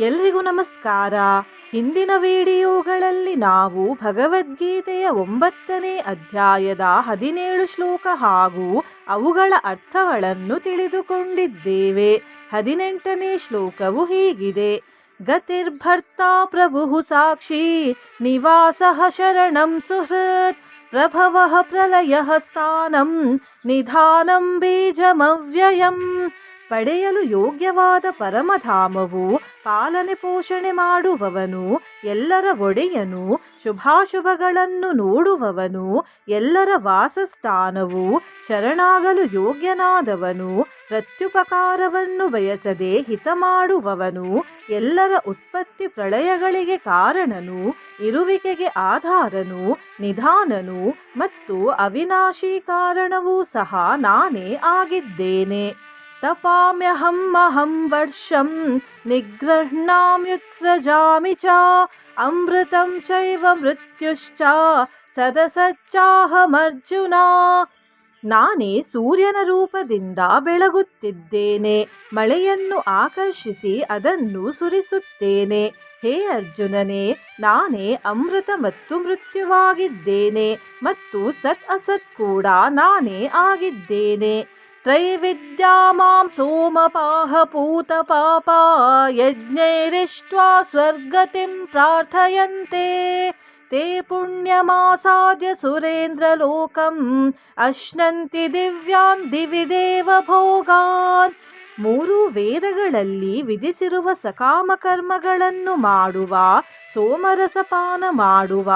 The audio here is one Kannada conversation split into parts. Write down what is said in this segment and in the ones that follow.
ಎಲ್ರಿಗೂ ನಮಸ್ಕಾರ. ಹಿಂದಿನ ವಿಡಿಯೋಗಳಲ್ಲಿ ನಾವು ಭಗವದ್ಗೀತೆಯ 9ನೇ ಅಧ್ಯಾಯದ 17 ಶ್ಲೋಕ ಹಾಗೂ ಅವುಗಳ ಅರ್ಥಗಳನ್ನು ತಿಳಿದುಕೊಂಡಿದ್ದೇವೆ. 18ನೇ ಶ್ಲೋಕವು ಹೀಗಿದೆ: ಗತಿರ್ಭರ್ತಾ ಪ್ರಭುಃ ಸಾಕ್ಷಿ ನಿವಾಸಃ ಶರಣಂ ಸುಹೃತ್ ಪ್ರಭವಃ ಪ್ರಲಯಃ ಸ್ಥಾನಂ ನಿಧಾನಂ ಬೀಜಮವ್ಯಯಂ. ಪಡೆಯಲು ಯೋಗ್ಯವಾದ ಪರಮಧಾಮವು, ಪಾಲನೆ ಪೋಷಣೆ ಮಾಡುವವನು, ಎಲ್ಲರ ಒಡೆಯನು, ಶುಭಾಶುಭಗಳನ್ನು ನೋಡುವವನು, ಎಲ್ಲರ ವಾಸಸ್ಥಾನವು, ಶರಣಾಗಲು ಯೋಗ್ಯನಾದವನು, ಪ್ರತ್ಯುಪಕಾರವನ್ನು ಬಯಸದೆ ಹಿತ ಮಾಡುವವನು, ಎಲ್ಲರ ಉತ್ಪತ್ತಿ ಪ್ರಳಯಗಳಿಗೆ ಕಾರಣನು, ಇರುವಿಕೆಗೆ ಆಧಾರನು, ನಿಧಾನನು ಮತ್ತು ಅವಿನಾಶಿ ಕಾರಣವೂ ಸಹ ನಾನೇ ಆಗಿದ್ದೇನೆ. ತಪಾಮ್ಯಹಂ ಅಹಂ ವರ್ಷಂ ನಿಗೃಹ್ಣಾಮ್ಯುತ್ಸೃಜಾಮಿ ಚ ಅಮೃತಂ ಚೈವ ಮೃತ್ಯುಶ್ಚ ಸದಸಚ್ಚಾಹಮರ್ಜುನ. ನಾನೇ ಸೂರ್ಯನ ರೂಪದಿಂದ ಬೆಳಗುತ್ತಿದ್ದೇನೆ, ಮಳೆಯನ್ನು ಆಕರ್ಷಿಸಿ ಅದನ್ನು ಸುರಿಸುತ್ತೇನೆ. ಹೇ ಅರ್ಜುನನೇ, ನಾನೇ ಅಮೃತ ಮತ್ತು ಮೃತ್ಯುವಾಗಿದ್ದೇನೆ ಮತ್ತು ಸತ್ ಅಸತ್ ಕೂಡ ನಾನೇ ಆಗಿದ್ದೇನೆ. ತ್ರೈವಿದ್ಯಾ ಮಾಂ ಸೋಮಪಾಹ ಪೂತ ಪಾಪ ಯಜ್ಞೈರಿಷ್ಟ್ವಾ ಸ್ವರ್ಗತಿಂ ಪ್ರಾರ್ಥಯಂತೆ ತೇ ಪುಣ್ಯಮಾಸಾದ್ಯ ಸುರೇಂದ್ರಲೋಕಂ ಅಶ್ನಂತಿ ದಿವ್ಯಾನ್ ದಿವಿ ದೇವ ಭೋಗಾನ್. 3 ವೇದಗಳಲ್ಲಿ ವಿಧಿಸಿರುವ ಸಕಾಮ ಕರ್ಮಗಳನ್ನು ಮಾಡುವ, ಸೋಮರಸಪಾನ ಮಾಡುವ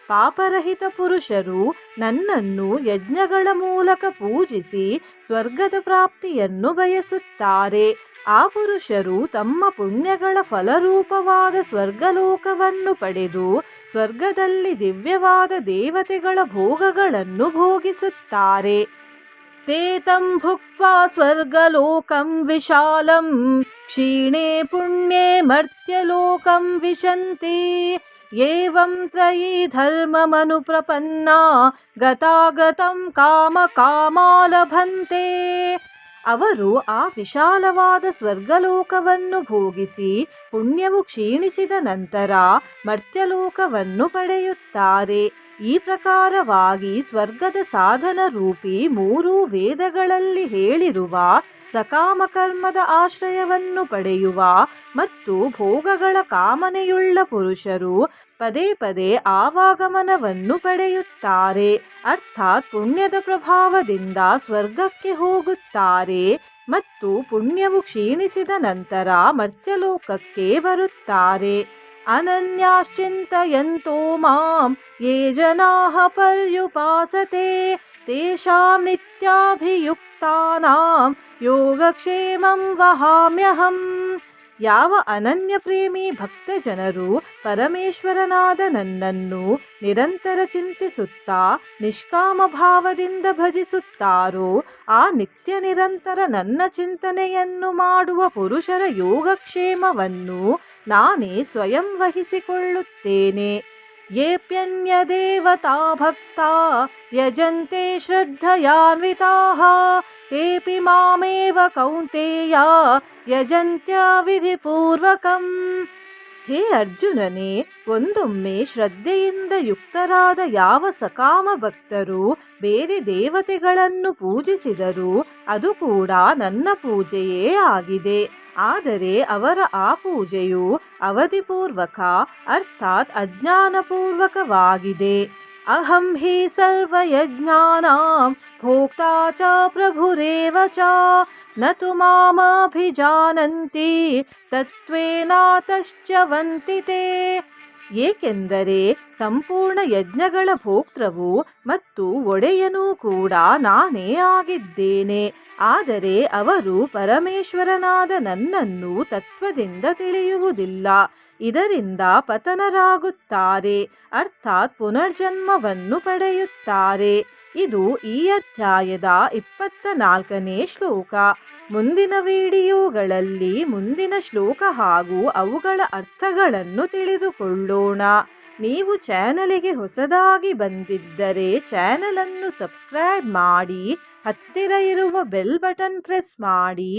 ಪಾಪರಹಿತ ಪುರುಷರು ನನ್ನನ್ನು ಯಜ್ಞಗಳ ಮೂಲಕ ಪೂಜಿಸಿ ಸ್ವರ್ಗದ ಪ್ರಾಪ್ತಿಯನ್ನು ಬಯಸುತ್ತಾರೆ. ಆ ಪುರುಷರು ತಮ್ಮ ಪುಣ್ಯಗಳ ಫಲರೂಪವಾದ ಸ್ವರ್ಗಲೋಕವನ್ನು ಪಡೆದು ಸ್ವರ್ಗದಲ್ಲಿ ದಿವ್ಯವಾದ ದೇವತೆಗಳ ಭೋಗಗಳನ್ನು ಭೋಗಿಸುತ್ತಾರೆ. ತೇ ತಂ ಭುಕ್ತ್ವಾ ಸ್ವರ್ಗಲೋಕಂ ವಿಶಾಲಂ ಕ್ಷೀಣೇ ಪುಣ್ಯೇ ಮರ್ತ್ಯಲೋಕಂ ವಿಶಂತಿ. ಏವಂ ತ್ರಯೀ ಧರ್ಮಮನುಪ್ರಪನ್ನಾ ಗತಾಗತಂ ಕಾಮ ಕಾಮಾ ಲಭಂತೆ. ಅವರು ಆ ವಿಶಾಲವಾದ ಸ್ವರ್ಗಲೋಕವನ್ನು ಭೋಗಿಸಿ ಪುಣ್ಯವು ಕ್ಷೀಣಿಸಿದ ನಂತರ ಮರ್ತ್ಯಲೋಕವನ್ನು ಪಡೆಯುತ್ತಾರೆ. ಈ ಪ್ರಕಾರವಾಗಿ ಸ್ವರ್ಗದ ಸಾಧನ ರೂಪಿ 3 ವೇದಗಳಲ್ಲಿ ಹೇಳಿರುವ ಸಕಾಮ ಕರ್ಮದ ಆಶ್ರಯವನ್ನು ಪಡೆಯುವ ಮತ್ತು ಭೋಗಗಳ ಕಾಮನೆಯುಳ್ಳ ಪುರುಷರು ಪದೇ ಪದೇ ಆವಾಗಮನವನ್ನು ಪಡೆಯುತ್ತಾರೆ. ಅರ್ಥಾತ್ ಪುಣ್ಯದ ಪ್ರಭಾವದಿಂದ ಸ್ವರ್ಗಕ್ಕೆ ಹೋಗುತ್ತಾರೆ ಮತ್ತು ಪುಣ್ಯವು ಕ್ಷೀಣಿಸಿದ ನಂತರ ಮರ್ತ್ಯಲೋಕಕ್ಕೆ ಬರುತ್ತಾರೆ. ಅನನ್ಯಾಶ್ಚಿಂತಯಂತೋ ಮಾಂ ಯೇ ಜನಾಃ ಪರ್ಯುಪಾಸತೆ ತೇಷಾಂ ನಿತ್ಯಾಭಿಯುಕ್ತಾನಾಂ ಯೋಗಕ್ಷೇಮಂ ವಹಾಮ್ಯಹಂ. ಯಾವ ಅನನ್ಯ ಪ್ರೇಮಿ ಭಕ್ತ ಜನರು ಪರಮೇಶ್ವರನಾದ ನನ್ನನ್ನು ನಿರಂತರ ಚಿಂತಿಸುತ್ತಾ ನಿಷ್ಕಾಮ ಭಾವದಿಂದ ಭಜಿಸುತ್ತಾರೋ ಆ ನಿತ್ಯ ನಿರಂತರ ನನ್ನ ಚಿಂತನೆಯನ್ನು ಮಾಡುವ ಪುರುಷರ ಯೋಗಕ್ಷೇಮವನ್ನು ನಾನೇ ಸ್ವಯಂ ವಹಿಸಿಕೊಳ್ಳುತ್ತೇನೆ. ಯೇಪ್ಯನ್ಯ ದೇವತಾ ಭಕ್ತಾ ಯಜಂತೆ ಶ್ರದ್ಧಯಾನ್ವಿತಾಃ ತೇಪಿ ಮಾಮೇವ ಕೌಂತೇಯ ಯಜಂತ್ಯ ವಿಧಿಪೂರ್ವಕಂ. ಹೇ ಅರ್ಜುನನೇ, ಒಂದೊಮ್ಮೆ ಶ್ರದ್ಧೆಯಿಂದ ಯುಕ್ತರಾದ ಯಾವ ಸಕಾಮ ಭಕ್ತರು ಬೇರೆ ದೇವತೆಗಳನ್ನು ಪೂಜಿಸಿದರೂ ಅದು ಕೂಡ ನನ್ನ ಪೂಜೆಯೇ ಆಗಿದೆ. ಆದರೆ ಅವರ ಆ ಪೂಜೆಯು ಅವಧಿಪೂರ್ವಕ ಅರ್ಥಾತ್ ಅಜ್ಞಾನಪೂರ್ವಕವಾಗಿದೆ. ಅಹಂ ಹಿ ಸರ್ವಯಜ್ಞಾನಾಂ ಭೋಕ್ತಾ ಚ ಪ್ರಭುರೇವ ಚ ನ ತು ಮಾಮಭಿಜಾನಂತಿ ತತ್ವೇನಾತಶ್ಚ್ಯವಂತಿ ತೇ. ಏಕೆಂದರೆ ಸಂಪೂರ್ಣ ಯಜ್ಞಗಳ ಭೋಕ್ತೃವು ಮತ್ತು ಒಡೆಯನೂ ಕೂಡ ನಾನೇ ಆಗಿದ್ದೇನೆ. ಆದರೆ ಅವರು ಪರಮೇಶ್ವರನಾದ ನನ್ನನ್ನು ತತ್ವದಿಂದ ತಿಳಿಯುವುದಿಲ್ಲ. ಇದರಿಂದ ಪತನರಾಗುತ್ತಾರೆ, ಅರ್ಥಾತ್ ಪುನರ್ಜನ್ಮವನ್ನು ಪಡೆಯುತ್ತಾರೆ. ಇದು ಈ ಅಧ್ಯಾಯದ 24ನೇ ಶ್ಲೋಕ. ಮುಂದಿನ ವಿಡಿಯೋಗಳಲ್ಲಿ ಮುಂದಿನ ಶ್ಲೋಕ ಹಾಗೂ ಅವುಗಳ ಅರ್ಥಗಳನ್ನು ತಿಳಿದುಕೊಳ್ಳೋಣ. ನೀವು ಚಾನಲಿಗೆ ಹೊಸದಾಗಿ ಬಂದಿದ್ದರೆ ಚಾನಲನ್ನು ಸಬ್ಸ್ಕ್ರೈಬ್ ಮಾಡಿ, ಹತ್ತಿರ ಇರುವ ಬೆಲ್ ಬಟನ್ ಪ್ರೆಸ್ ಮಾಡಿ,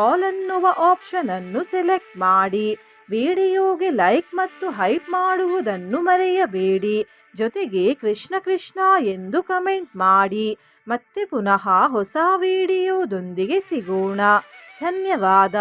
ಆಲ್ ಅನ್ನುವ ಆಪ್ಷನ್ ಅನ್ನು ಸೆಲೆಕ್ಟ್ ಮಾಡಿ. ವಿಡಿಯೋಗೆ ಲೈಕ್ ಮತ್ತು ಹೈಪ್ ಮಾಡುವುದನ್ನು ಮರೆಯಬೇಡಿ. ಜೊತೆಗೆ ಕೃಷ್ಣ ಕೃಷ್ಣ ಎಂದು ಕಮೆಂಟ್ ಮಾಡಿ. ಮತ್ತೆ ಪುನಃ ಹೊಸ ವಿಡಿಯೋದೊಂದಿಗೆ ಸಿಗೋಣ. ಧನ್ಯವಾದ.